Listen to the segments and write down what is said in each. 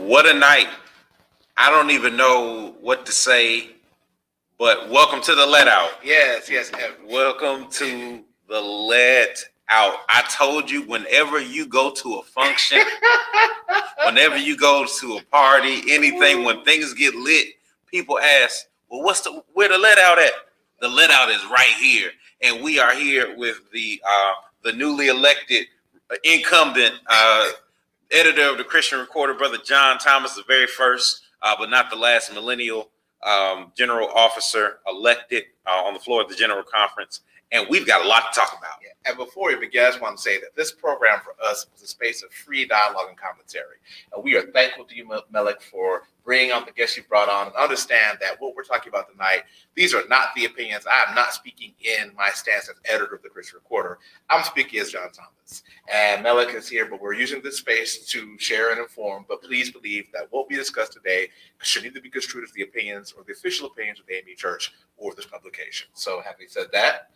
What a night. I don't even know what to say, but welcome to the Let Out. Yes. Welcome to the Let Out. I told you, whenever you go to a function, whenever you go to a party, anything, when things get lit, people ask, well, where the Let Out at? The Let Out is right here. And we are here with the newly elected incumbent editor of the Christian Recorder, Brother John Thomas, the very first, but not the last millennial general officer elected on the floor of the General Conference. And we've got a lot to talk about. Yeah. And before we begin, I just want to say that this program for us is a space of free dialogue and commentary. And we are thankful to you, Melik, for bringing on the guests you brought on, and understand that what we're talking about tonight, these are not the opinions. I am not speaking in my stance as editor of the Christian Recorder. I'm speaking as John Thomas. And Melik is here, but we're using this space to share and inform. But please believe that what we discuss today should neither be construed as the opinions or the official opinions of the AME Church or this publication. So having said that,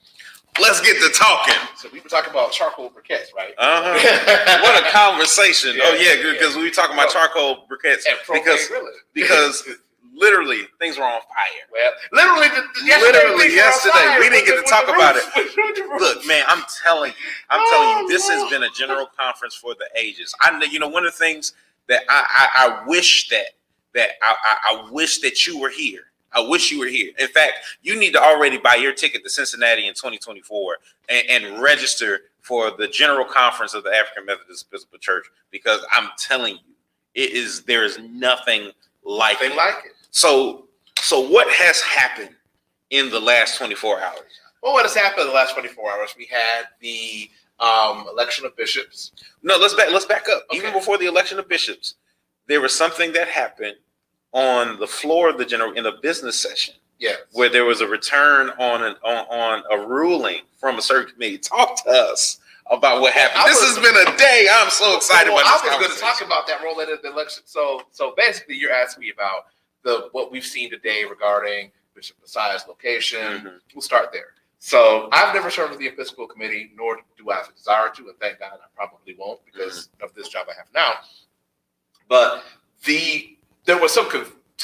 let's get to talking. So we were talking about charcoal briquettes, right? What a conversation. Because we were talking about charcoal briquettes. Because literally things were on fire. Well, literally yesterday we didn't get to talk about it. Look, man, I'm telling you, this has been a general conference for the ages. One of the things that I wish I wish that you were here. I wish you were here. In fact, you need to already buy your ticket to Cincinnati in 2024 and register for the General Conference of the African Methodist Episcopal Church, because I'm telling you, there is nothing like it. So what has happened in the last 24 hours? Well, what has happened in the last 24 hours? We had the election of bishops. No, let's back up. Okay. Even before the election of bishops, there was something that happened on the floor of the general in a business session, where there was a return on a ruling from a certain committee. Talk to us about what happened. This has been a day. I'm so excited about this. I was going to talk about that role in the election. So basically, you're asking me about what we've seen today regarding Bishop Messiah's location. Mm-hmm. We'll start there. So I've never served with the Episcopal Committee, nor do I have a desire to, and thank God I probably won't because of this job I have now. But there was some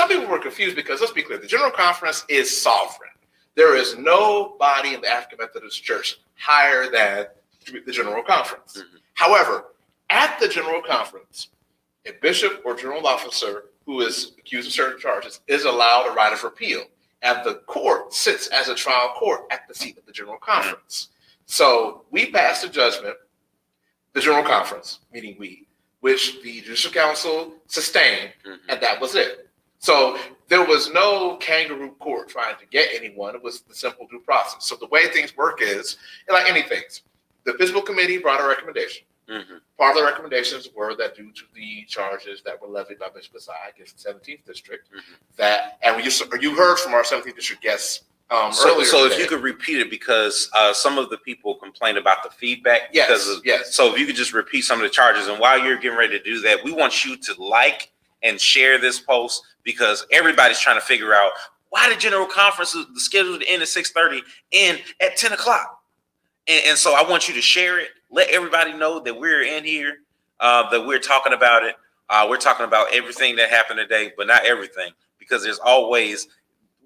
people were confused because, let's be clear, the General Conference is sovereign. There is no body in the African Methodist Church higher than the General Conference. Mm-hmm. However, at the General Conference, a bishop or general officer who is accused of certain charges is allowed a right of appeal, and the court sits as a trial court at the seat of the General Conference. So we passed a judgment, the General Conference, meaning we, which the Judicial Council sustained, and that was it. So there was no kangaroo court trying to get anyone. It was the simple due process. So the way things work is, like anything, the Episcopal Committee brought a recommendation. Mm-hmm. Part of the recommendations were that due to the charges that were levied by Bishop Messiah against the 17th District, and you heard from our 17th District guests earlier. So if you could repeat it, because some of the people complained about the feedback. Yes. So if you could just repeat some of the charges, and while you're getting ready to do that, we want you to like and share this post, because everybody's trying to figure out why the General Conference is scheduled to end at 6:30 and at 10 o'clock. And so I want you to share it. Let everybody know that we're in here, that we're talking about it. We're talking about everything that happened today, but not everything, because there's always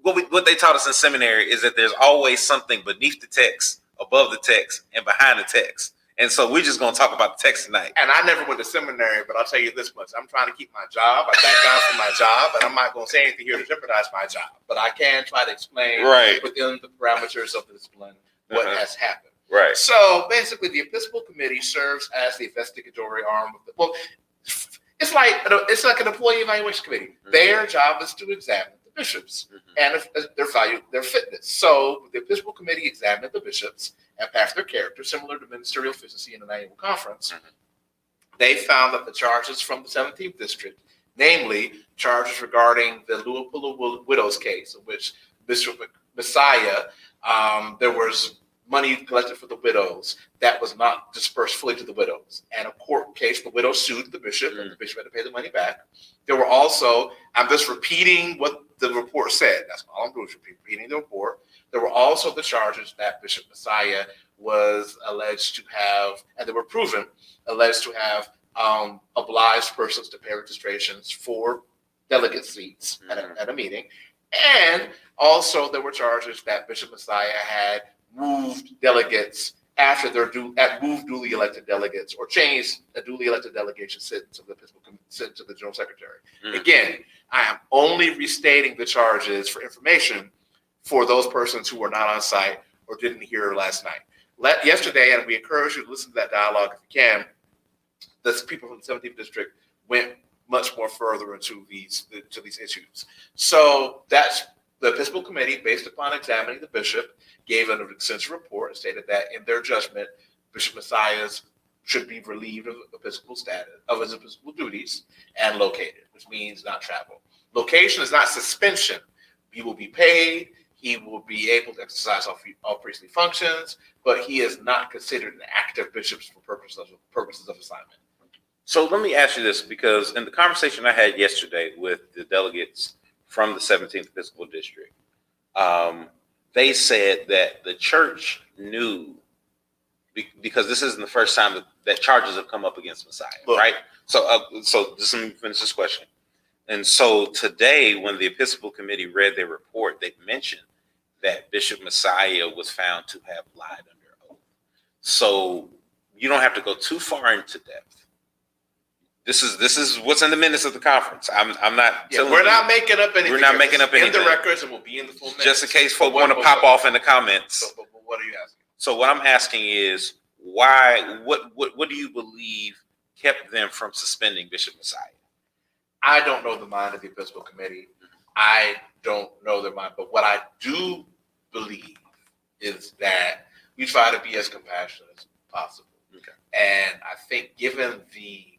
what they taught us in seminary is that there's always something beneath the text, above the text, and behind the text. And so we're just going to talk about the text tonight. And I never went to seminary, but I'll tell you this much. I'm trying to keep my job. I thank God for my job, and I'm not going to say anything here to jeopardize my job. But I can try to explain within the parameters of the discipline what has happened. Right. So basically, the Episcopal Committee serves as the investigatory arm of it's like an employee evaluation committee. Mm-hmm. Their job is to examine the bishops and their fitness. So the Episcopal Committee examined the bishops and passed their character, similar to ministerial efficiency in an annual conference. Mm-hmm. They found that the charges from the 17th District, namely charges regarding the Louisville widows case, in which Bishop Messiah, there was money collected for the widows that was not dispersed fully to the widows. And a court case, the widow sued the bishop, and the bishop had to pay the money back. There were also, I'm just repeating what the report said. That's all I'm doing, is repeating the report. There were also the charges that Bishop Messiah was alleged to have, and they were proven, alleged to have obliged persons to pay registrations for delegate seats at a meeting. And also there were charges that Bishop Messiah had moved delegates after moved duly elected delegates or changed a duly elected delegation sent to the Episcopal sent to the General Secretary. Again, I am only restating the charges for information for those persons who were not on site or didn't hear last night. Yesterday, and we encourage you to listen to that dialogue if you can, the people from the 17th District went much more further into these issues. So that's the Episcopal Committee, based upon examining the bishop, gave an extensive report and stated that in their judgment, Bishop Messiah should be relieved of Episcopal status, of his Episcopal duties, and located, which means not travel. Location is not suspension. He will be paid. He will be able to exercise all priestly functions, but he is not considered an active bishop for purposes of assignment. So let me ask you this, because in the conversation I had yesterday with the delegates from the 17th Episcopal District, they said that the church knew, because this isn't the first time that charges have come up against Messiah, right? So just let me finish this question. And so today, when the Episcopal Committee read their report, they mentioned that Bishop Messiah was found to have lied under oath. So you don't have to go too far into depth. This is what's in the minutes of the conference. I'm not. Yeah, we're not making up anything. We're not making up anything. In the records, and will be in the full minutes. Just in case folks want to pop off in the comments. So, what are you asking? So what I'm asking is why? What do you believe kept them from suspending Bishop Messiah? I don't know the mind of the Episcopal Committee. I don't know their mind, but what I do believe is that we try to be as compassionate as possible. Okay. And I think, given the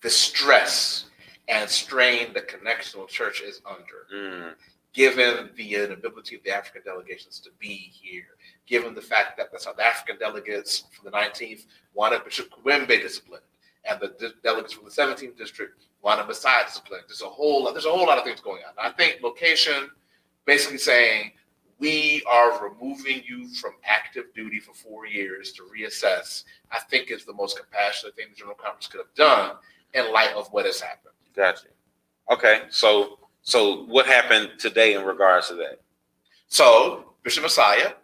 stress and strain the Connectional Church is under, given the inability of the African delegations to be here, given the fact that the South African delegates from the 19th wanted Bishop Kwembe disciplined, and the delegates from the 17th District wanted Messiah disciplined. There's a whole lot of things going on. I think location, basically saying, we are removing you from active duty for 4 years to reassess, I think is the most compassionate thing the General Conference could have done in light of what has happened. Gotcha. Okay, so what happened today in regards to that? So Bishop Messiah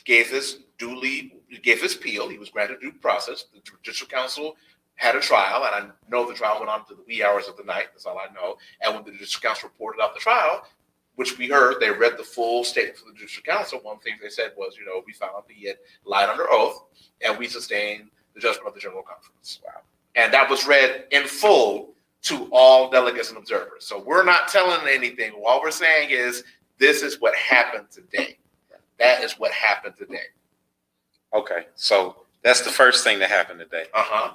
gave his appeal. He was granted due process. The Judicial Council had a trial, and I know the trial went on to the wee hours of the night. That's all I know. And when the Judicial Council reported out the trial, which we heard, they read the full statement from the Judicial Council. One thing they said was, we found he had lied under oath, and we sustained the judgment of the General Conference. Wow. And that was read in full to all delegates and observers. So we're not telling anything. All we're saying is, this is what happened today. That is what happened today. Okay, so that's the first thing that happened today.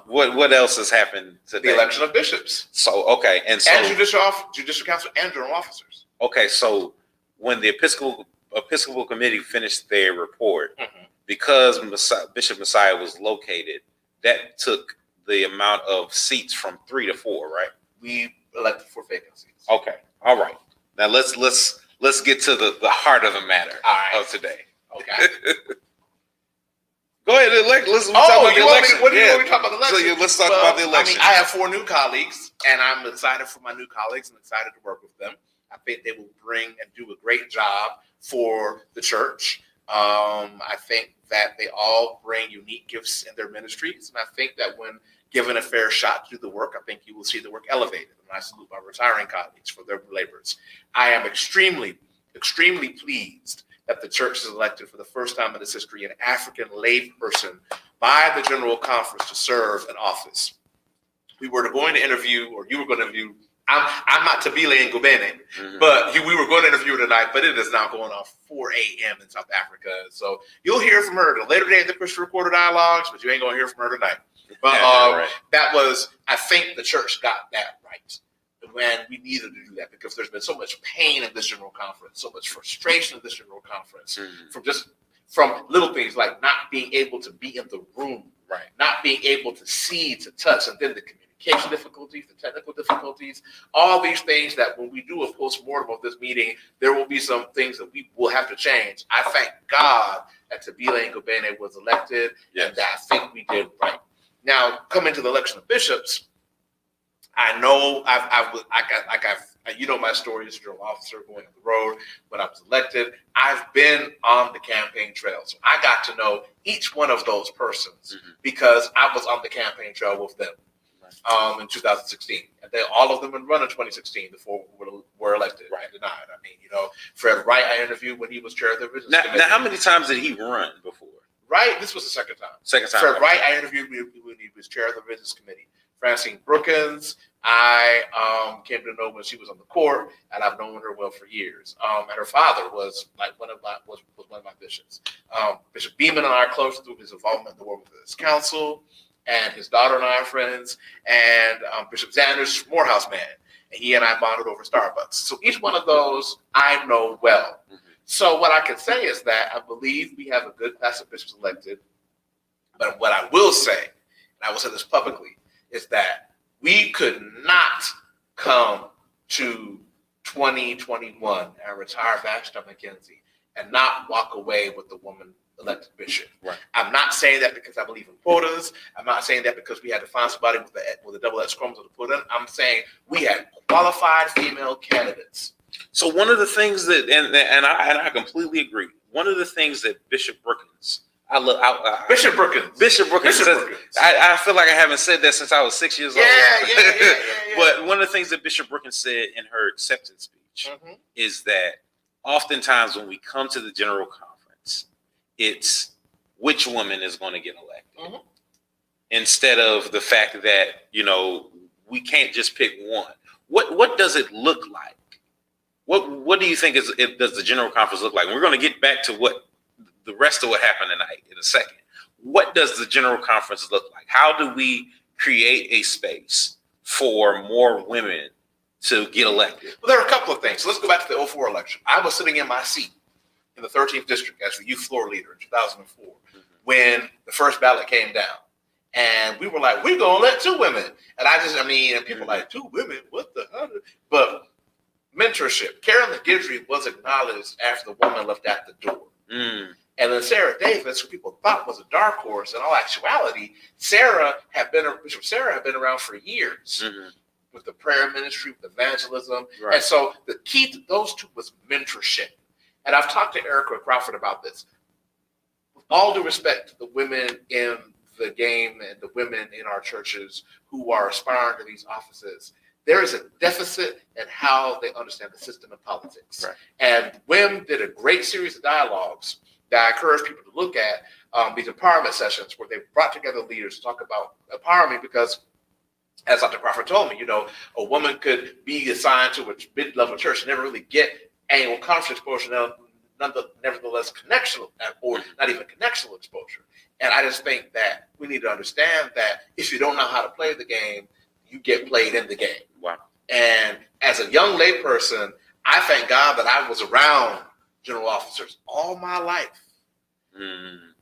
What else has happened today? The election of bishops. So, okay. And Judicial Council and general officers. Okay, so when the Episcopal Committee finished their report, because Bishop Messiah was located, that took the amount of seats from 3 to 4, right? We elected 4 vacancies. Okay, all right. Now let's get to the heart of the matter of today. Okay. Go ahead, let's talk about the election. What do you want me to talk about the election? So let's talk about the election. I have 4 new colleagues, and I'm excited for my new colleagues and excited to work with them. I think they will bring and do a great job for the church. I think that they all bring unique gifts in their ministries, and I think that when given a fair shot to do the work, I think you will see the work elevated. And I salute my retiring colleagues for their labors. I am extremely, extremely pleased that the church has elected for the first time in its history an African lay person by the General Conference to serve an office. We were going to interview, or you were going to interview, I'm not Tabile Ngubene, but we were going to interview her tonight, but it is now going off 4 a.m. in South Africa. So you'll hear from her at a later date in the Christian Recorder Dialogues, but you ain't going to hear from her tonight. But that was, I think the church got that right. When we needed to do that, because there's been so much pain in this General Conference, so much frustration in this General Conference, from little things like not being able to be in the room, Right. not being able to see, to touch, and then the communication difficulties, the technical difficulties, all these things that when we do a post-mortem of this meeting, there will be some things that we will have to change. I thank God that Tabila Ngobene was elected, and that I think we did right. Now, coming to the election of bishops, I know you know my story as a general officer going on the road when I was elected. I've been on the campaign trail. So I got to know each one of those persons because I was on the campaign trail with them in 2016. And then all of them would run in 2016 before we were elected and denied. I mean, Fred Wright I interviewed when he was chair of the Business Committee. Now, how many times did he run before? Wright, this was the second time. Fred Wright I interviewed when he was chair of the Business Committee. Francine Brookins, I came to know when she was on the court, and I've known her well for years. And her father was like one of my bishops. Bishop Beeman and I are close through his involvement in the work with his council, and his daughter and I are friends. And Bishop Xander's Morehouse man, and he and I bonded over Starbucks. So each one of those I know well. So what I can say is that I believe we have a good class of bishops elected. But what I will say, and I will say this publicly, is that we could not come to 2021 and retire Vashta McKenzie and not walk away with the woman elected bishop. Right. I'm not saying that because I believe in quotas. I'm not saying that because we had to find somebody with a double X chromosome to put in. I'm saying we had qualified female candidates. So one of the things that, and I completely agree. One of the things that Bishop Brookins, Bishop Brookins. I feel like I haven't said that since I was 6 years old. Yeah. But one of the things that Bishop Brookins said in her acceptance speech is that oftentimes when we come to the general conference, it's which woman is going to get elected instead of the fact that, we can't just pick one. What does it look like? What do you think does the general conference look like? And we're going to get back to what the rest of what happened tonight in a second. What does the general conference look like? How do we create a space for more women to get elected? Well, there are a couple of things. So let's go back to the 2004 election. I was sitting in my seat in the 13th district as the youth floor leader in 2004 when the first ballot came down. And we were like, we're going to let 2 women. And people were like, 2 women? What the hell? But mentorship. Karen McGidry was acknowledged after the woman left at the door. And then Sarah Davis, who people thought was a dark horse, in all actuality, Bishop Sarah had been around for years with the prayer ministry, with evangelism. Right. And so the key to those 2 was mentorship. And I've talked to Erica Crawford about this. With all due respect to the women in the game and the women in our churches who are aspiring to these offices, there is a deficit in how they understand the system of politics. Right. And WIM did a great series of dialogues that I encourage people to look at, these empowerment sessions where they brought together leaders to talk about empowerment because, as Dr. Crawford told me, a woman could be assigned to a mid-level church and never really get annual conference exposure, nevertheless connectional, or not even connectional exposure. And I just think that we need to understand that if you don't know how to play the game, you get played in the game. Wow. And as a young layperson, I thank God that I was around general officers all my life.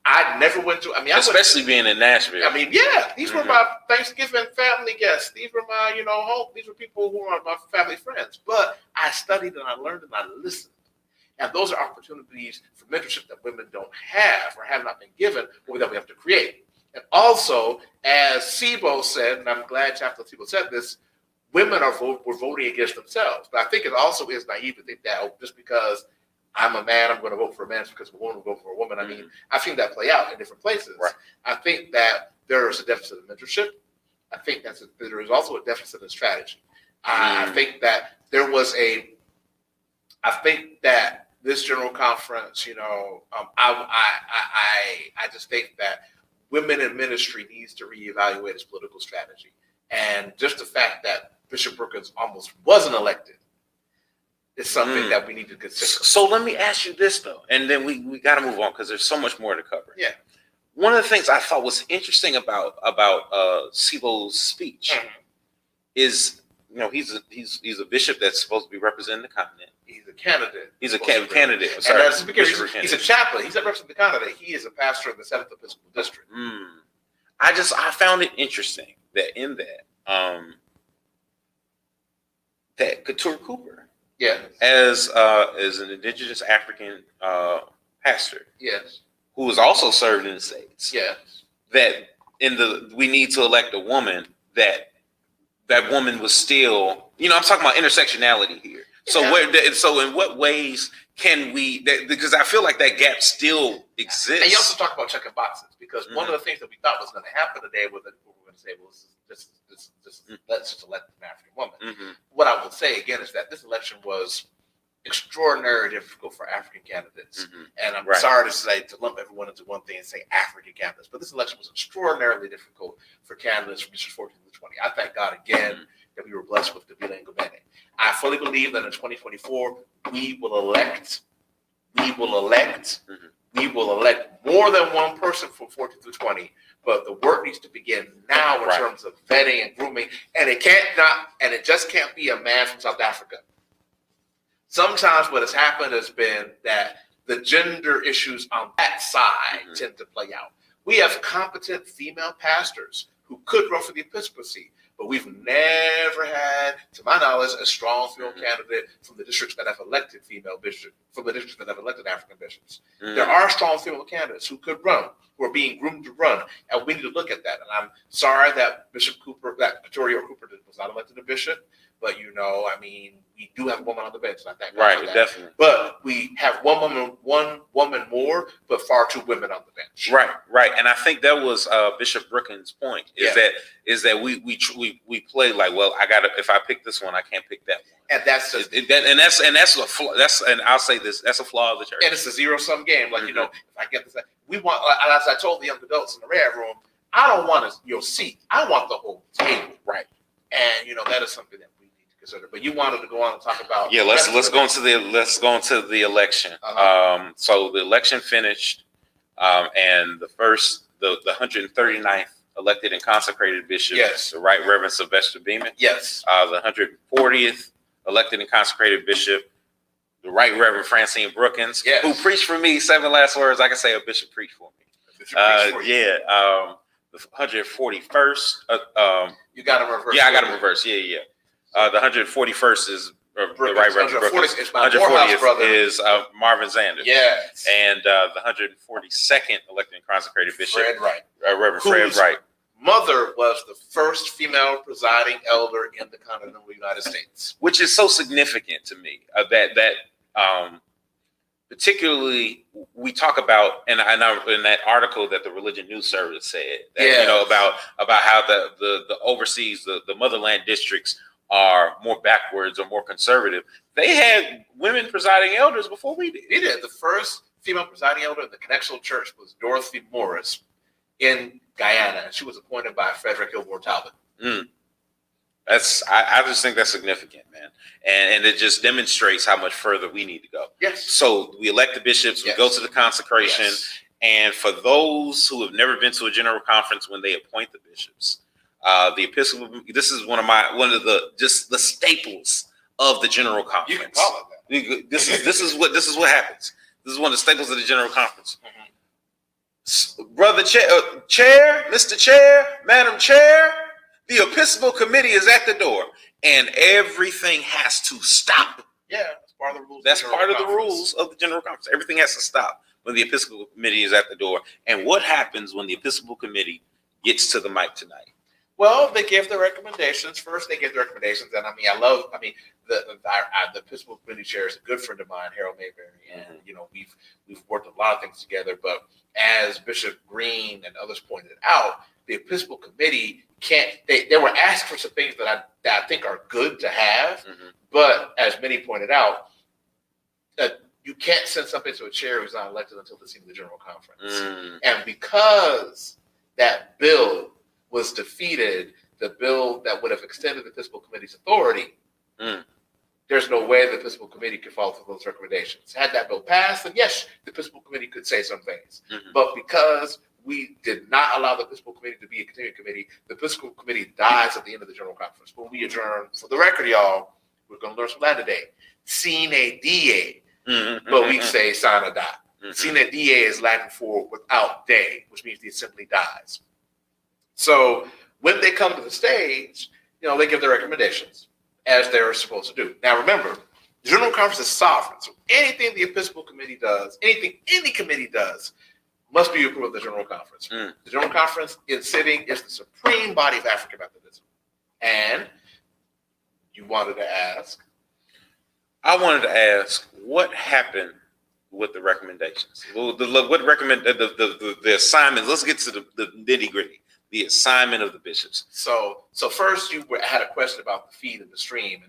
I never went to, especially being in Nashville. These were my Thanksgiving family guests. These were my, home. These were people who are my family friends. But I studied and I learned and I listened. And those are opportunities for mentorship that women don't have or have not been given, or that we have to create. And also, as SIBO said, and I'm glad Chaplain SIBO said this, women were voting against themselves. But I think it also is naive to think that just because I'm a man, I'm going to vote for a man, because a woman will vote for a woman. I've seen that play out in different places. Right. I think that there is a deficit of mentorship. I think that there is also a deficit of strategy. I think that this general conference, I just think that women in ministry needs to reevaluate its political strategy. And just the fact that Bishop Brookins almost wasn't elected is something that we need to consider. So let me ask you this, though, and then we got to move on because there's so much more to cover. Yeah. One of the things I thought was interesting about SIBO's speech is he's a bishop that's supposed to be representing the continent. He's a candidate. He's a candidate. And Sorry, that's because he's a chaplain. He's not representing the candidate. He is a pastor of the 7th Episcopal District. I found it interesting that in that that Couture Cooper, as an indigenous African pastor, who has also served in the States, that we need to elect a woman that woman was still, I'm talking about intersectionality here. So in what ways can we, because I feel like that gap still exists. And you also talk about checking boxes, because one of the things that we thought was going to happen today was that we were going to say, well, let's just elect an African woman. What I will say again is that this election was extraordinarily difficult for African candidates. And I'm sorry to say, to lump everyone into one thing and say African candidates, but this election was extraordinarily difficult for candidates from districts 14 to 20. I thank God again that we were blessed with Davila and Ngobeni. I fully believe that in 2024, we will elect more than one person from 14 through 20. But the work needs to begin now in terms of vetting and grooming, and it just can't be a man from South Africa. Sometimes what has happened has been that the gender issues on that side tend to play out. We have competent female pastors who could run for the episcopacy, but we've never had, to my knowledge, a strong female candidate from the districts that have elected female bishops, from the districts that have elected African bishops. There are strong female candidates who could run, who are being groomed to run, and we need to look at that. And I'm sorry that Victoria Cooper was not elected a bishop, but we do have a woman on the bench, and I thank God for that. Definitely. But we have one woman more, but far too women on the bench. Right. And I think that was Bishop Brooken's point. Is that we play like, well, if I pick this one, I can't pick that one. And that's just, that's a flaw. And I'll say this: that's a flaw of the church. And it's a zero-sum game. Like if I get this, we want. As I told the young adults in the red room, I don't want your seat. I want the whole table. Right. And that is something that we need to consider. But you wanted to go on and talk about let's go into the election. So the election finished, and the 139th elected and consecrated bishop, the Right Reverend Sylvester Beeman. The 140th elected and consecrated bishop, the Right Reverend Francine Brookins, who preached for me 7 last words. I can say a bishop preached for me. The 141st. You got to reverse. I got to reverse. The 141st is the Right Reverend Brookins. 140th is Marvin Zanders. And the 142nd elected and consecrated bishop, Reverend Fred Wright. Mother was the first female presiding elder in the continental United States, which is so significant to me. Particularly, we talk about, and I know in that article that the Religion News Service said that about how the overseas, the motherland districts are more backwards or more conservative. They had women presiding elders before we did. We did. The first female presiding elder in the Connexional Church was Dorothy Morris in Guyana, and she was appointed by Frederick Gilmore Talbot. I just think that's significant, man, and it just demonstrates how much further we need to go. So we elect the bishops, we go to the consecration, and for those who have never been to a general conference when they appoint the bishops, the Episcopal. This is one of the staples of the general conference. You can call it that. This is what happens. This is one of the staples of the general conference. Brother Chair, Mr. Chair, Madam Chair, the Episcopal Committee is at the door, and everything has to stop. That's part of the rules. That's part of the rules of the general conference. Everything has to stop when the Episcopal Committee is at the door. And what happens when the Episcopal Committee gets to the mic tonight? Well, they give their recommendations. First, they give their recommendations, and the Episcopal Committee chair is a good friend of mine, Harold Mayberry, and we've worked a lot of things together. But as Bishop Green and others pointed out, the Episcopal Committee they were asked for some things that I think are good to have, but as many pointed out, you can't send something to a chair who's not elected until the scene of the general conference, and because that bill was defeated, the bill that would have extended the Episcopal Committee's authority, there's no way the Episcopal Committee could follow through those recommendations. Had that bill passed, then yes, the Episcopal Committee could say some things. But because we did not allow the Episcopal Committee to be a continuing committee. The Episcopal Committee dies at the end of the General Conference. When we adjourn, for the record, y'all, we're going to learn some Latin today. Sine die, but we say sine die. Sine die is Latin for without day, which means the assembly dies. So when they come to the stage, they give their recommendations as they're supposed to do. Now, remember, the General Conference is sovereign. So anything the Episcopal Committee does, anything any committee does, must be approved of the General Conference. The General Conference is the supreme body of African Methodism. And you wanted to ask? I wanted to ask, what happened with the recommendations? What the assignments? Let's get to the nitty gritty. The assignment of the bishops. So first you had a question about the feed and the stream.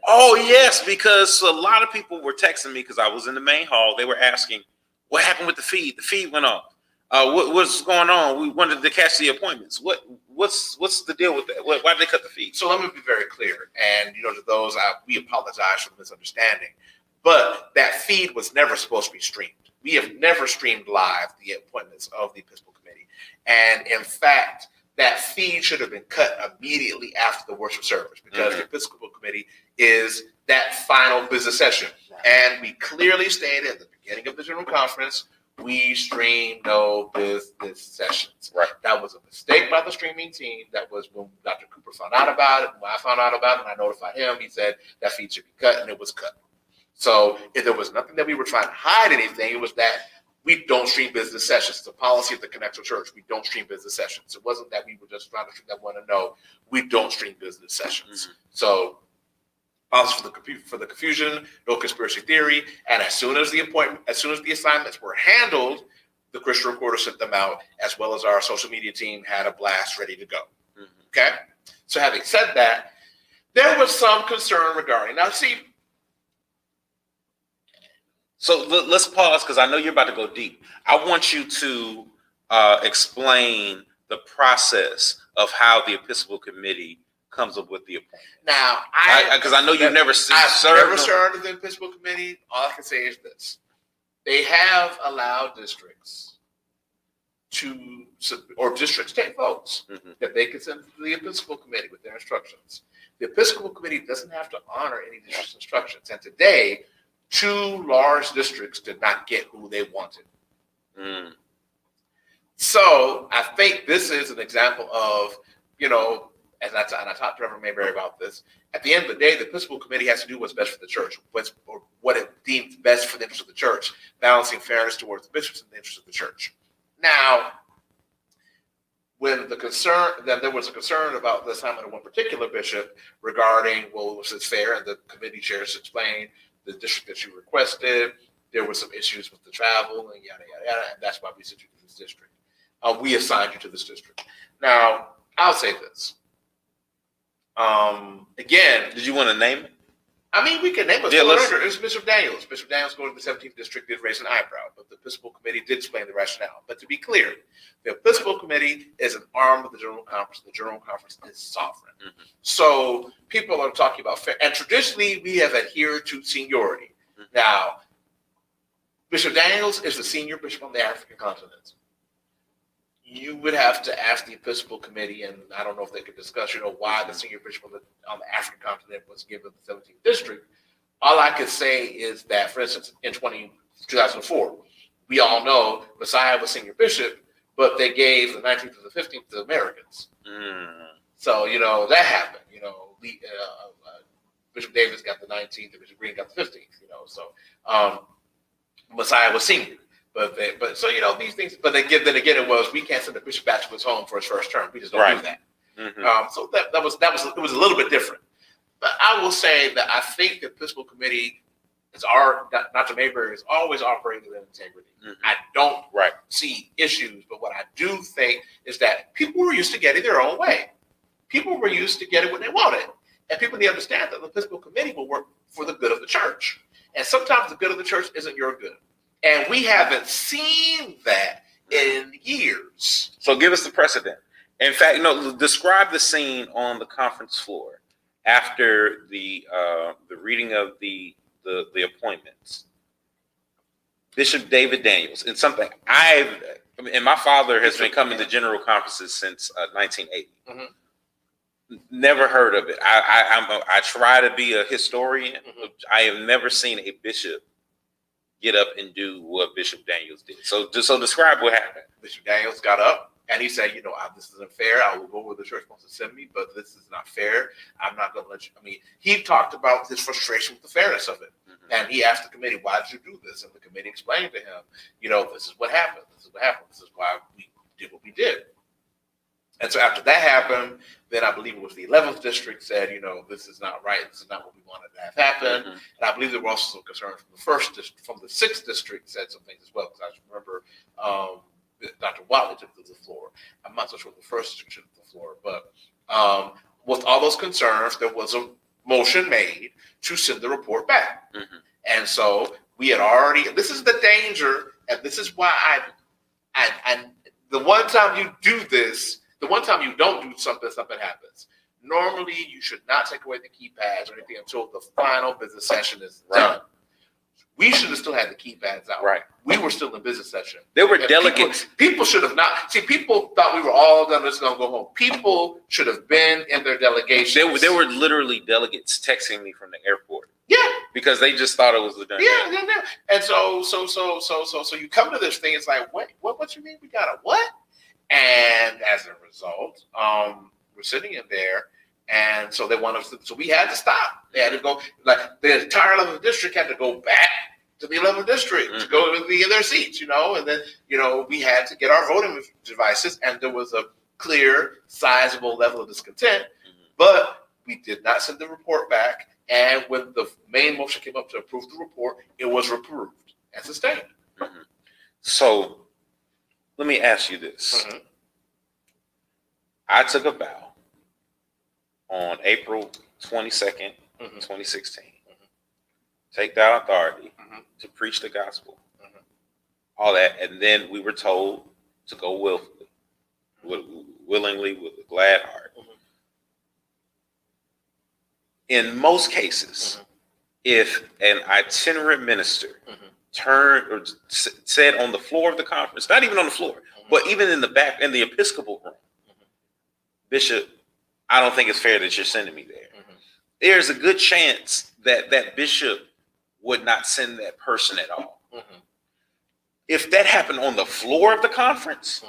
Oh yes, because a lot of people were texting me because I was in the main hall. They were asking, "What happened with the feed? The feed went off. What's going on? We wanted to catch the appointments. What's the deal with that? Why did they cut the feed?" So let me be very clear, and to those, we apologize for the misunderstanding, but that feed was never supposed to be streamed. We have never streamed live the appointments of the Episcopal Committee, and in fact, that feed should have been cut immediately after the worship service because the Episcopal Committee is that final business session. And we clearly stated at the beginning of the General Conference, we stream no business sessions. Right. That was a mistake by the streaming team. That was when Dr. Cooper found out about it. When I found out about it and I notified him, he said that feed should be cut, and it was cut. So if there was nothing that we were trying to hide anything, it was that we don't stream business sessions. It's a policy of the Connector Church. We don't stream business sessions. It wasn't that we were just trying to stream that one to know. We don't stream business sessions. So policy for the confusion, no conspiracy theory. And as soon as the assignments were handled, the Christian Recorder sent them out, as well as our social media team had a blast ready to go. Okay? So having said that, there was some concern regarding. Now, see. So let's pause because I know you're about to go deep. I want you to explain the process of how the Episcopal Committee comes up with the appointment. Now, because I know you've never served. I've never served in the Episcopal Committee. All I can say is this: they have allowed districts districts take votes that they can send to the Episcopal Committee with their instructions. The Episcopal Committee doesn't have to honor any district's instructions, and today, 2 large districts did not get who they wanted. So I think this is an example of, and I talked to Reverend Mayberry about this. At the end of the day, the Episcopal Committee has to do what's best for the church, what it deems best for the interest of the church, balancing fairness towards the bishops and the interest of the church. Now, when there was a concern about the assignment of one particular bishop regarding, was it fair, and the committee chairs explained the district that you requested, there were some issues with the travel and yada, yada, yada, and that's why we sent you to this district. We assigned you to this district. Now, I'll say this. Again, did you want to name it? I mean, we can name it. Yeah, It's Bishop Daniels. Bishop Daniels going to the 17th district did raise an eyebrow, but the Episcopal Committee did explain the rationale. But to be clear, the Episcopal Committee is an arm of the General Conference. The General Conference is sovereign. So people are talking about fair, and traditionally we have adhered to seniority. Now, Bishop Daniels is the senior bishop on the African continent. You would have to ask the Episcopal Committee, and I don't know if they could discuss, why the senior bishop on the African continent was given the 17th district. All I could say is that, for instance, in 2004, we all know Messiah was senior bishop, but they gave the 19th and the 15th to Americans. So, that happened. Bishop Davis got the 19th and Bishop Green got the 15th, so Messiah was senior. But these things. But then again, it was we can't send a bishop back to his home for his first term. We just don't do that. So that was a little bit different. But I will say that I think the Episcopal Committee Dr. Mayberry is always operating with integrity. I don't see issues, but what I do think is that people were used to getting their own way. People were used to getting what they wanted, and people need to understand that the Episcopal Committee will work for the good of the church. And sometimes the good of the church isn't your good. And we haven't seen that in years. So give us the precedent. In fact, describe the scene on the conference floor after the reading of the appointments. Bishop David Daniels, and something I mean, and my father has been coming to general conferences since 1980. Never heard of it. I try to be a historian. I have never seen a bishop get up and do what Bishop Daniels did. So describe what happened. Bishop Daniels got up and he said, this isn't fair. I will go where the church wants to send me, but this is not fair. I'm not going to let you. I mean, he talked about his frustration with the fairness of it. And he asked the committee, why did you do this? And the committee explained to him, this is what happened. This is what happened. This is why we did what we did. And so after that happened, then I believe it was the 11th district said, this is not right. This is not what we wanted to have happen. And I believe there were also some concerns from the first district, from the 6th district said some things as well. Because I remember Dr. Watley took to the floor. I'm not so sure the first district took to the floor, but with all those concerns, there was a motion made to send the report back. And so we had already, this is the danger, and this is why I the one time you do this, the one time you don't do something happens. Normally, you should not take away the keypads or anything until the final business session is done. We should have still had the keypads out. Right. We were still in business session. There were delegates. People should have not. See, people thought we were all done. Just gonna go home. People should have been in their delegations. There were literally delegates texting me from the airport. Yeah. Because they just thought it was the done. Yeah. And so you come to this thing. It's like, what you mean we got a what? And as a result, we're sitting in there, and so they want us to, so we had to stop. They had to go, like the entire 11th district had to go back to the 11th district to go to be in their seats, and then, we had to get our voting devices, and there was a clear, sizable level of discontent, but we did not send the report back, and when the main motion came up to approve the report, it was approved and sustained. So, let me ask you this. I took a vow on April 22nd, 2016. Take that authority to preach the gospel. All that. And then we were told to go willingly, with a glad heart. In most cases, if an itinerant minister turned or said on the floor of the conference, not even on the floor, but even in the back, in the Episcopal room, Bishop, I don't think it's fair that you're sending me there. There's a good chance that that bishop would not send that person at all. If that happened on the floor of the conference,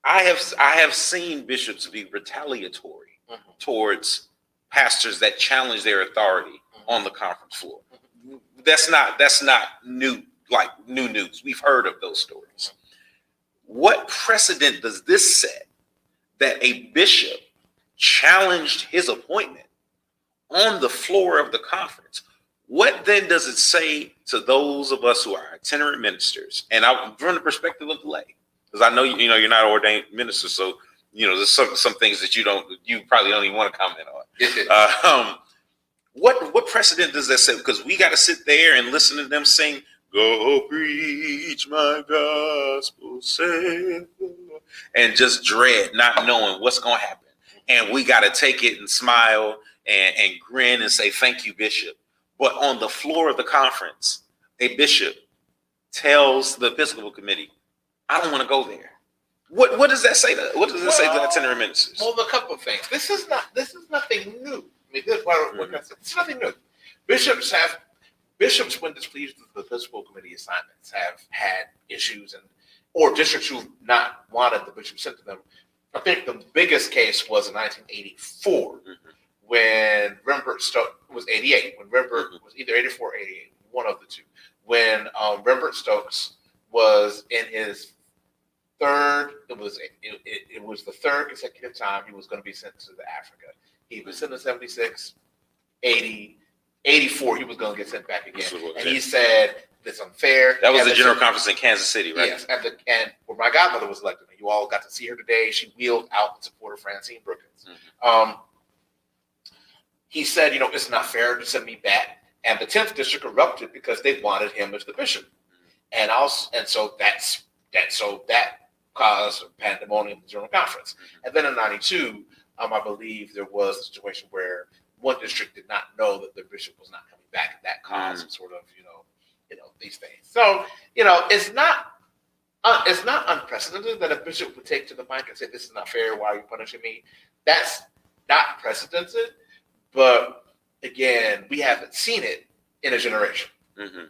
I have seen bishops be retaliatory towards pastors that challenge their authority on the conference floor. That's not new news. We've heard of those stories. What precedent does this set that a bishop challenged his appointment on the floor of the conference? What then does it say to those of us who are itinerant ministers? And I'm from the perspective of the lay, because I know you're not an ordained minister, so there's some things that you probably don't even want to comment on. What precedent does that say? Because we got to sit there and listen to them sing, "Go preach my gospel, say," and just dread not knowing what's going to happen. And we got to take it and smile and grin and say, "Thank you, Bishop." But on the floor of the conference, a bishop tells the Episcopal committee, "I don't want to go there." What does that say to the itinerant ministers? Well, a couple of things. This is nothing new. I mean, this is nothing new. Bishops, when displeased with the Episcopal committee assignments, have had issues, or districts who've not wanted the bishop sent to them. I think the biggest case was in 1984, when Rembert Stokes was 88. When Rembert was either 84 or 88, one of the two. When Rembert Stokes was in his third, it was the third consecutive time he was going to be sent to Africa. He was sent in 76, 80, 84. He was going to get sent back again, and he said it's unfair. That was the general conference in Kansas City, right? Yes, and where my godmother was elected, and you all got to see her today. She wheeled out in support of Francine Brookins. He said, it's not fair to send me back, and the 10th district erupted because they wanted him as the bishop, and so that caused pandemonium in the general conference. And then in 92. I believe there was a situation where one district did not know that the bishop was not coming back, and that caused some sort of, these things. So, it's not It's not unprecedented that a bishop would take to the mic and say, "This is not fair. Why are you punishing me?" That's not precedented, but again, we haven't seen it in a generation. Mm-hmm.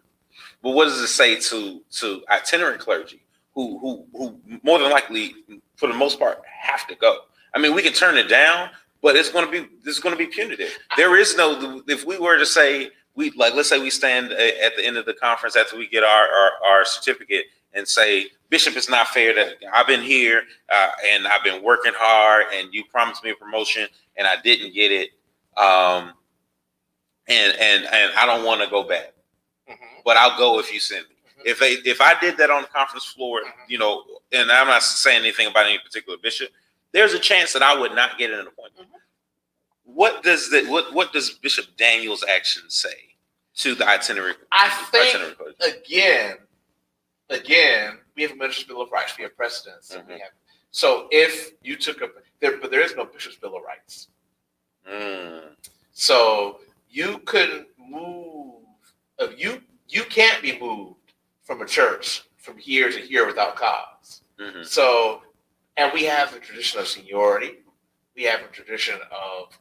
But what does it say to itinerant clergy who more than likely, for the most part, have to go? I mean, we can turn it down, but it's going to be punitive. There is no, if we were to say, let's say we stand at the end of the conference after we get our certificate and say, Bishop, it's not fair that I've been here and I've been working hard and you promised me a promotion and I didn't get it. And I don't want to go back, but I'll go if you send me. If I did that on the conference floor, and I'm not saying anything about any particular bishop, there's a chance that I would not get an appointment. What does Bishop Daniel's actions say to the itinerary? I think again, we have a Minister's Bill of Rights. We have precedents. Mm-hmm. So if you took but there is no Bishop's Bill of Rights. So you couldn't move. You can't be moved from a church from here to here without cause. Mm-hmm. So, and we have a tradition of seniority. We have a tradition of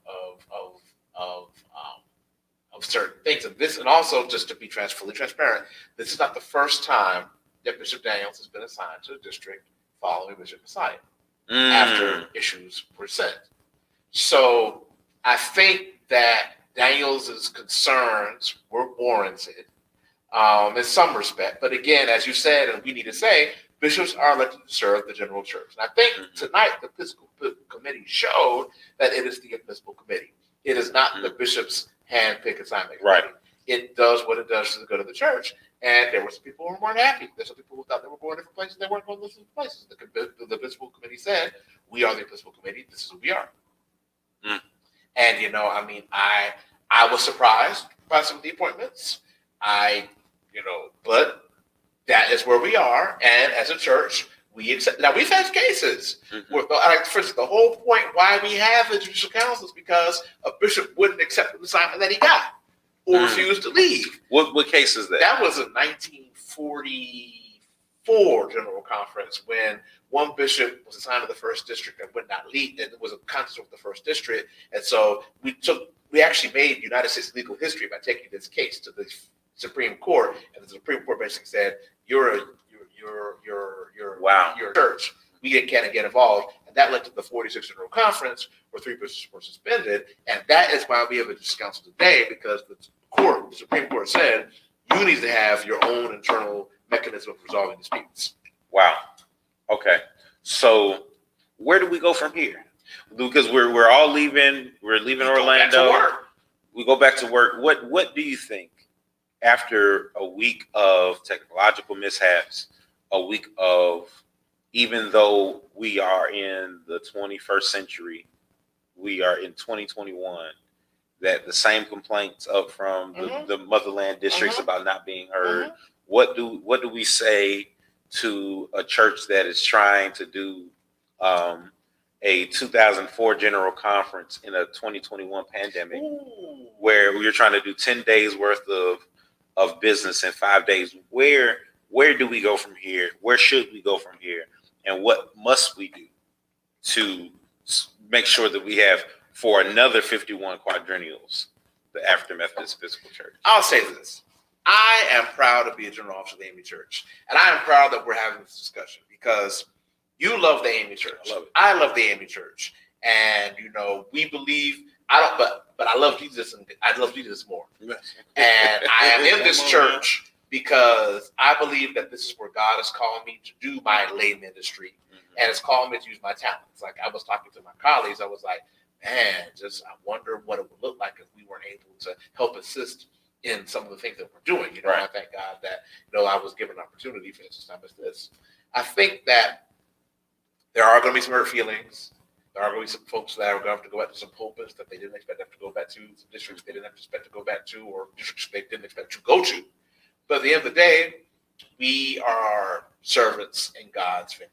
certain things, and this, and also just to be fully transparent, this is not the first time that Bishop Daniels has been assigned to a district following Bishop Messiah after issues were sent. So I think that Daniels' concerns were warranted in some respect, but again, as you said, and we need to say, bishops are elected to serve the general church. And I think tonight the Episcopal Committee showed that it is the Episcopal Committee. It is not the bishop's hand-picked assignment committee. Right. It does what it does to the good of the church. And there were some people who weren't happy. There's some people who thought they were going different places. They weren't going to listen to places. The Episcopal Committee said, "We are the Episcopal Committee. This is who we are." And I was surprised by some of the appointments. But that is where we are, and as a church, we accept. Now, we've had cases where, for instance, the whole point why we have the judicial council is because a bishop wouldn't accept the assignment that he got or refused to leave. What case is that? That was a 1944 General Conference when one bishop was assigned to the first district and would not leave, and it was a contest with the first district. And so we actually made United States legal history by taking this case to the Supreme Court, and the Supreme Court basically said, "You're a church. We can't get involved," and that led to the 46th General Conference, where 3 bishops were suspended, and that is why we have a judicial council today, because the Supreme Court said you need to have your own internal mechanism of resolving disputes. Wow. Okay. So where do we go from here? Because we're all leaving. We're leaving Orlando. We go back to work. What do you think? After a week of technological mishaps, a week of, even though we are in the 21st century, we are in 2021, that the same complaints up from the motherland districts about not being heard. What do we say to a church that is trying to do a 2004 General Conference in a 2021 pandemic, where you're trying to do 10 days worth of business in 5 days? Where do we go from here? Where should we go from here? And what must we do to make sure that we have, for another 51 quadrennials, the African Methodist Episcopal Church? I'll say this. I am proud to be a general officer of the AME Church. And I am proud that we're having this discussion, because you love the AME Church. I love the AME Church. And, we believe, but I love Jesus, and I love Jesus more. Yes. And I am in this church because I believe that this is where God is calling me to do my lay ministry, and it's calling me to use my talents. Like, I was talking to my colleagues, I was like, man, I wonder what it would look like if we weren't able to help assist in some of the things that we're doing. Right. I thank God that I was given an opportunity for such time as this. I think that there are going to be some hurt feelings. There are going to be some folks that are going to have to go back to some pulpits that they didn't expect to have to go back to, some districts they didn't expect to go back to, or districts they didn't expect to go to. But at the end of the day, we are servants in God's vineyard.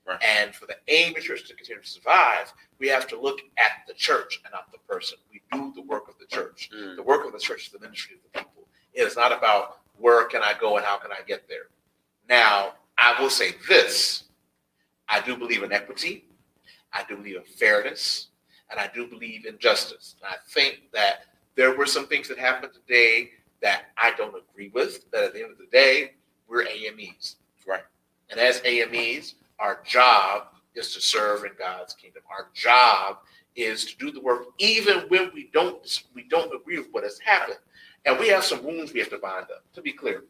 Right. And for the AME Church to continue to survive, we have to look at the church and not the person. We do the work of the church. The work of the church is the ministry of the people. It is not about where can I go and how can I get there. Now, I will say this. I do believe in equity. I do believe in fairness. And I do believe in justice. And I think that there were some things that happened today that I don't agree with. That at the end of the day, we're AMEs. Right. And as AMEs, our job is to serve in God's kingdom. Our job is to do the work even when we don't agree with what has happened. And we have some wounds we have to bind up. To be clear,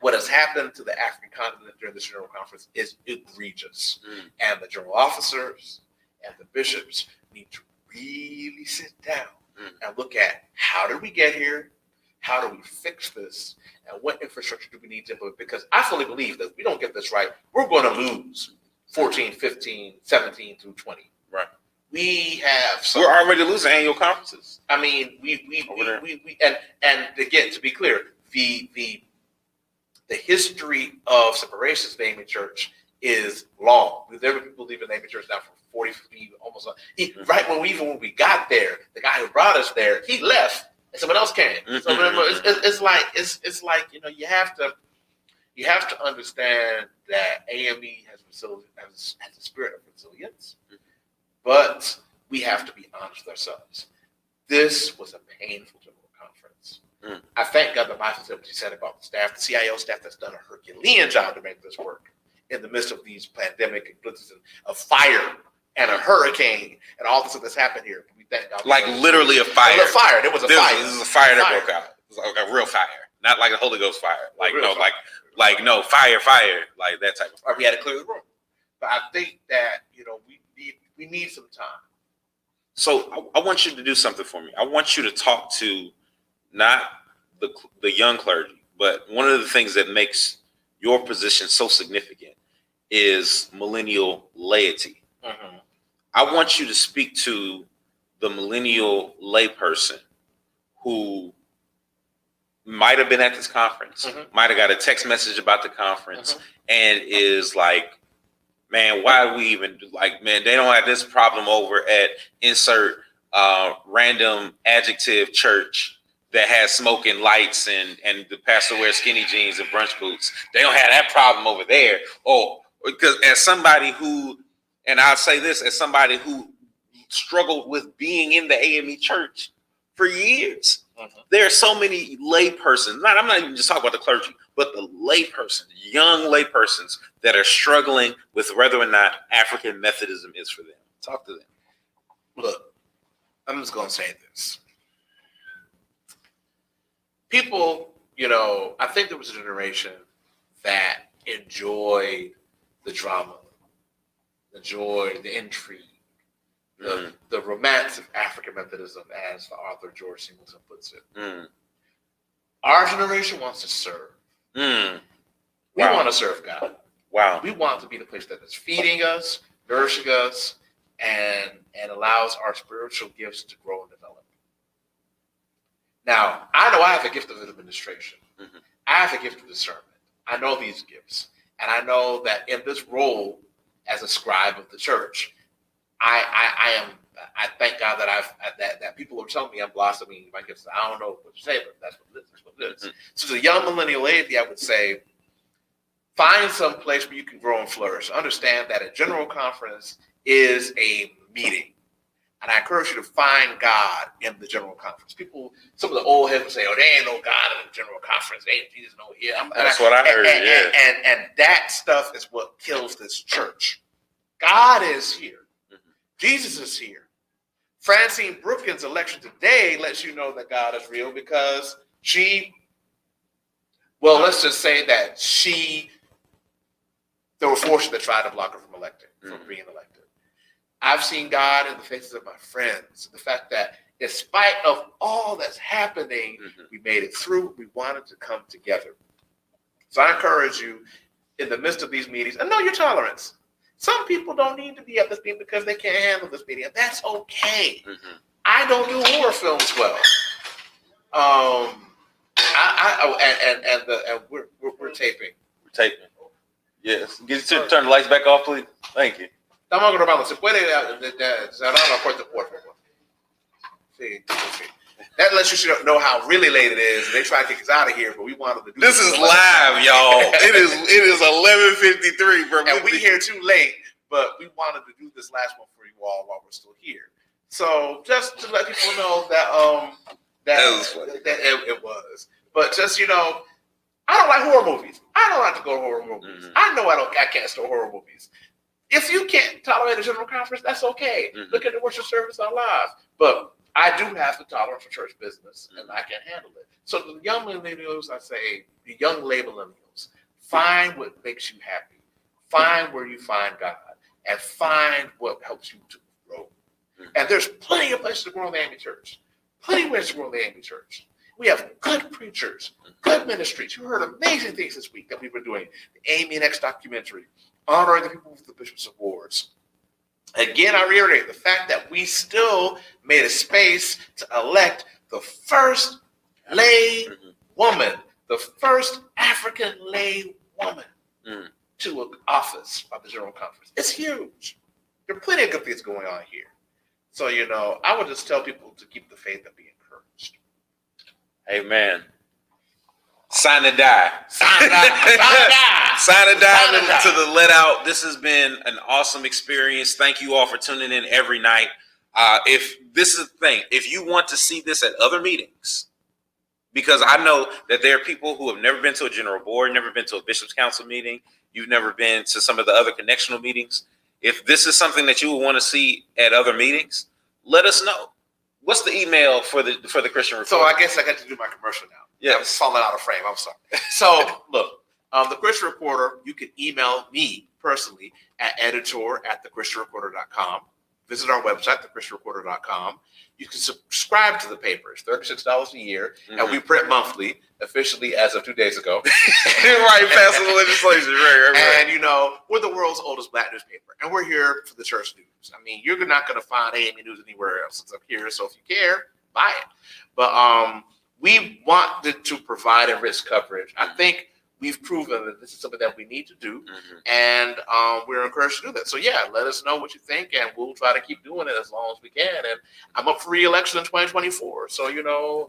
what has happened to the African continent during this General Conference is egregious. And the general officers and the bishops need to really sit down and look at how did we get here? How do we fix this? And what infrastructure do we need to implement? Because I fully believe that if we don't get this right, we're going to lose 14, 15, 17 through 20. Right. We have some. We're already losing annual conferences. I mean, and again, to be clear, the history of separations in the AME Church is long. There were people leaving the AME Church now for 40, 50, almost. Right when we got there, the guy who brought us there, he left, and someone else came. So it's like you have to understand that AME has a spirit of resilience, but we have to be honest with ourselves. This was a painful general conference. I thank God that Michael said what he said about the staff, the CIO staff that's done a Herculean job to make this work in the midst of these pandemic and blizzards and a fire and a hurricane and all this stuff that's happened here. We thank God. Like literally a fire. There was a fire. This is a fire that broke out. It was like a real fire, not like a Holy Ghost fire. Like fire, like that type of fire. We had to clear the room. But I think that we need some time. So I want you to do something for me. I want you to talk to not the young clergy, but one of the things that makes your position so significant is millennial laity. I want you to speak to the millennial layperson who might have been at this conference, might have got a text message about the conference, and is like, man, why do we even man, they don't have this problem over at insert random adjective church that has smoking lights and the pastor wears skinny jeans and brunch boots. They don't have that problem over there. Oh, because as somebody who, and I'll say this, as somebody who struggled with being in the AME church for years, there are so many laypersons, I'm not even just talking about the clergy, but the layperson, young laypersons that are struggling with whether or not African Methodism is for them. Talk to them. Look, I'm just going to say this. People, I think there was a generation that enjoyed the drama, enjoyed the intrigue, the romance of African Methodism, as the author George Singleton puts it. Our generation wants to serve. We want to serve God. Wow. We want to be the place that is feeding us, nourishing us, and allows our spiritual gifts to grow and develop. Now, I know I have a gift of administration. I have a gift of discernment. I know these gifts. And I know that in this role as a scribe of the church, I thank God that that people are telling me I'm blossoming my gifts. I don't know what to say, but that's what it is. So to the young millennial laity, I would say, find some place where you can grow and flourish. Understand that a general conference is a meeting. And I encourage you to find God in the general conference. Some of the old heads would say, "Oh, there ain't no God in the general conference. There ain't Jesus no here." That's what I heard. And that stuff is what kills this church. God is here. Jesus is here. Francine Brookins' election today lets you know that God is real because let's just say that there were forces that tried to block her from being elected. I've seen God in the faces of my friends. The fact that in spite of all that's happening, we made it through. We wanted to come together. So I encourage you in the midst of these meetings, and know your tolerance. Some people don't need to be at this meeting because they can't handle this meeting, and that's okay. I don't do horror films well. We're taping. We're taping. Yes. Turn the lights back off, please. Thank you. Estamos grabando. ¿Se puede cerrar la puerta, por favor? Sí. That lets you know how really late it is. They try to kick us out of here, but we wanted to do this. Is live, y'all. It is 11:53, bro. And we here too late, but we wanted to do this last one for you all while we're still here. So just to let people know that it was. But just, I don't like horror movies. I don't like to go to horror movies. Mm-hmm. I can't stand horror movies. If you can't tolerate a general conference, that's okay. Mm-hmm. Look at the worship service on live. But I do have the tolerance for church business, and I can handle it. So the young millennials, I say, the young lay millennials, find what makes you happy. Find where you find God, and find what helps you to grow. Mm-hmm. And there's plenty of places to grow in the AME Church. Plenty of ways to grow in the AME Church. We have good preachers, good ministries. You heard amazing things this week that we've been doing. The Amy and X documentary, honoring the people with the Bishop's Awards. Again, I reiterate the fact that we still made a space to elect the first lay woman, the first African lay woman to an office of the General Conference. It's huge. There are plenty of good things going on here. So, I would just tell people to keep the faith and be encouraged. Amen. Sign and die. Sign and die. Sign and die to the let out. This has been an awesome experience. Thank you all for tuning in every night. If this is the thing, if you want to see this at other meetings, because I know that there are people who have never been to a general board, never been to a bishop's council meeting, you've never been to some of the other connectional meetings. If this is something that you would want to see at other meetings, let us know. What's the email for the Christian Reporter? So I guess I got to do my commercial now. Yeah, I'm falling out of frame. I'm sorry. So look, the Christian Reporter, you can email me personally at editor@thechristianreporter.com. Visit our website, thechristianreporter.com. You can subscribe to the paper. It's $36 a year, and we print monthly, officially as of 2 days ago. Right, passing the legislation. Right. And, we're the world's oldest Black newspaper, and we're here for the church news. I mean, you're not going to find AME News anywhere else. It's up here, so if you care, buy it. But we wanted to provide enriched coverage. I think we've proven that this is something that we need to do, and we're encouraged to do that. So, let us know what you think, and we'll try to keep doing it as long as we can. And I'm up for re-election in 2024, so,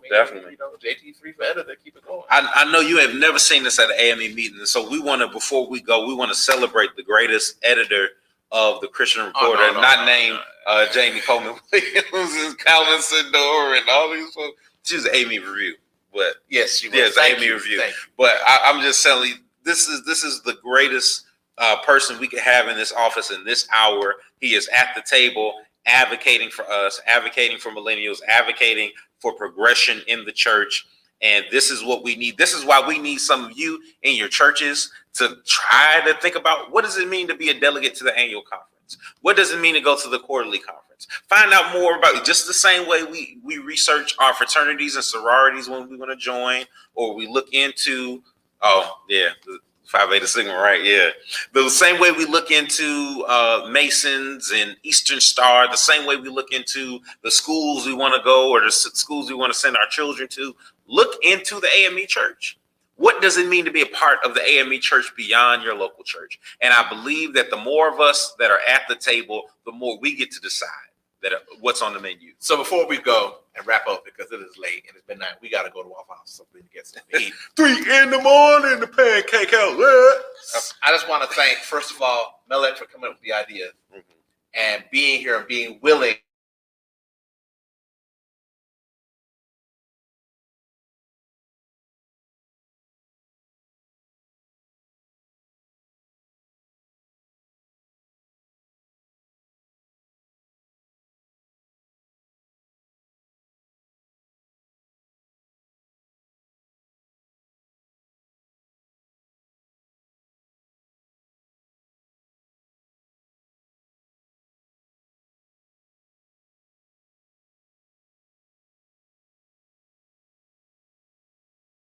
definitely. JT free for editor, keep it going. I know you have never seen this at an AME meeting, so we want to, before we go, we want to celebrate the greatest editor of the Christian Reporter, named Jamie Coleman Williams and Calvin Sindor and all these folks. She's an AME Review. But yes, she was. Yes, AME Review. But I'm just telling you, this is the greatest person we could have in this office in this hour. He is at the table advocating for us, advocating for millennials, advocating for progression in the church. And this is what we need. This is why we need some of you in your churches to try to think about, what does it mean to be a delegate to the annual conference? What does it mean to go to the quarterly conference? Find out more about it. Just the same way we research our fraternities and sororities when we want to join, or we look into, the Phi Beta Sigma, right? Yeah. The same way we look into Masons and Eastern Star, the same way we look into the schools we want to go or the schools we want to send our children to, look into the AME church. What does it mean to be a part of the AME church beyond your local church? And I believe that the more of us that are at the table, the more we get to decide what's on the menu. So before we go and wrap up, because it is late and it's midnight, we got to go to Waffle House something to get some eat. 3 a.m, the pancake house. I just want to thank, first of all, Melek for coming up with the idea and being here and being willing